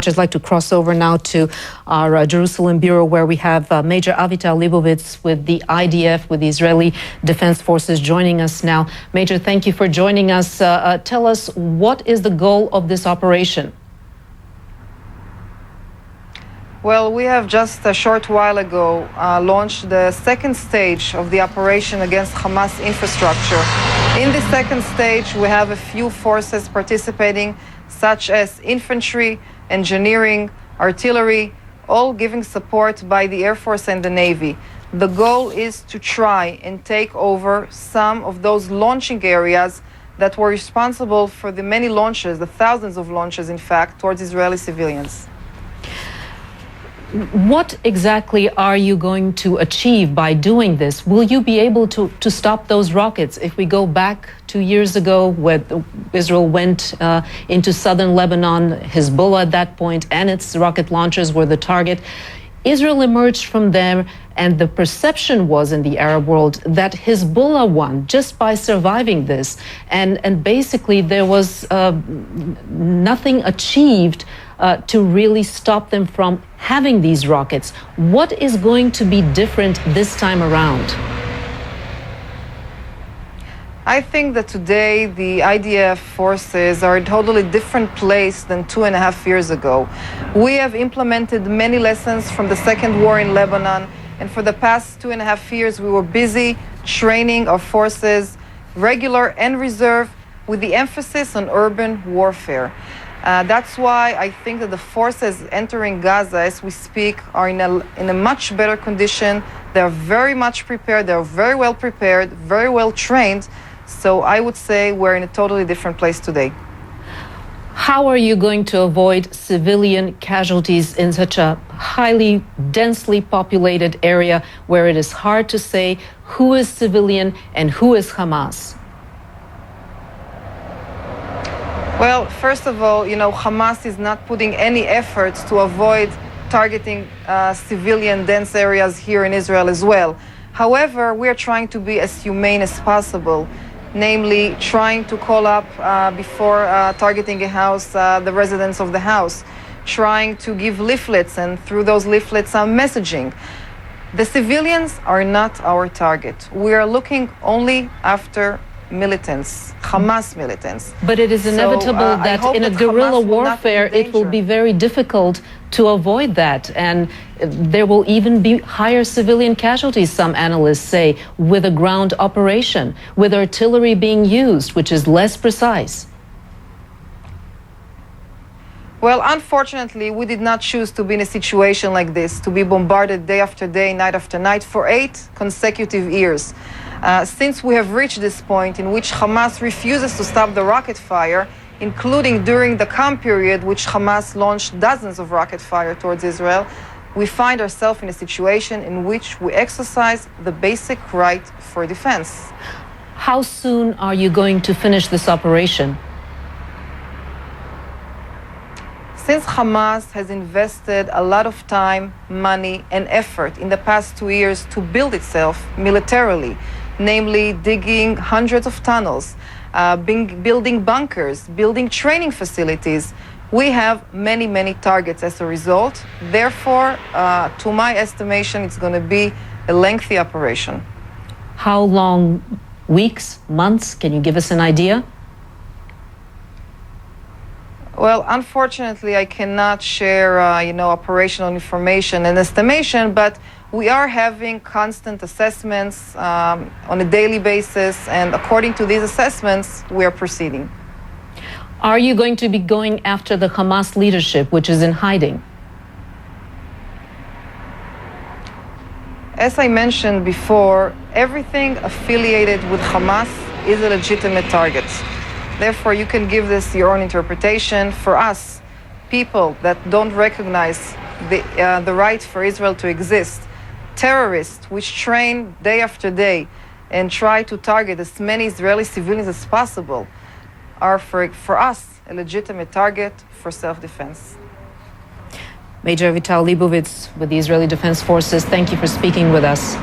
I'd like to cross over now to our Jerusalem bureau, where we have Major Avital+leibovich with the IDF, with the Israeli Defense Forces, joining us now. Major, thank you for joining us. Tell us, what is the goal of this operation? Well, we have just a short while ago launched the second stage of the operation against Hamas infrastructure. In the second stage, we have a few forces participating, such as infantry, engineering, artillery, all giving support by the Air Force and the Navy. The goal is to try and take over some of those launching areas that were responsible for the many launches, the thousands of launches, in fact, towards Israeli civilians. What exactly are you going to achieve by doing this? Will you be able to stop those rockets? If we go back 2 years ago, when Israel went into southern Lebanon, Hezbollah at that point and its rocket launchers were the target. Israel emerged from there, and the perception was in the Arab world that Hezbollah won just by surviving this. And basically there was nothing achieved to really stop them from having these rockets. What is going to be different this time around? I think that today the IDF forces are a totally different place than 2.5 years ago. We have implemented many lessons from the second war in Lebanon, and for the past 2.5 years we were busy training our forces, regular and reserve, with the emphasis on urban warfare. That's why I think that the forces entering Gaza as we speak are in a much better condition. They're very much prepared, they're very well prepared, very well trained. So I would say we're in a totally different place today. How are you going to avoid civilian casualties in such a highly, densely populated area where it is hard to say who is civilian and who is Hamas? Well, first of all, Hamas is not putting any efforts to avoid targeting civilian dense areas here in Israel as well. However, we are trying to be as humane as possible, namely trying to call up before targeting a house, the residents of the house, trying to give leaflets, and through those leaflets some messaging. The civilians are not our target. We are looking only after militants, Hamas militants. But it is inevitable that in a guerrilla warfare it will be very difficult to avoid that, and there will even be higher civilian casualties, some analysts say, with a ground operation, with artillery being used, which is less precise. Well, unfortunately, we did not choose to be in a situation like this, to be bombarded day after day, night after night, for 8 consecutive years. Since we have reached this point in which Hamas refuses to stop the rocket fire, including during the calm period, which Hamas launched dozens of rocket fire towards Israel, we find ourselves in a situation in which we exercise the basic right for defense. How soon are you going to finish this operation? Since Hamas has invested a lot of time, money, and effort in the past 2 years to build itself militarily, namely digging hundreds of tunnels, building bunkers, building training facilities, we have many, many targets as a result. Therefore, to my estimation, it's going to be a lengthy operation. How long? Weeks? Months? Can you give us an idea? Well, unfortunately, I cannot share, operational information and estimation, but we are having constant assessments on a daily basis, and according to these assessments, we are proceeding. Are you going to be going after the Hamas leadership, which is in hiding? As I mentioned before, everything affiliated with Hamas is a legitimate target. Therefore, you can give this your own interpretation. For us, people that don't recognize the right for Israel to exist, terrorists which train day after day and try to target as many Israeli civilians as possible, are for us a legitimate target for self-defense. Major Avital+leibovich with the Israeli Defense Forces, thank you for speaking with us.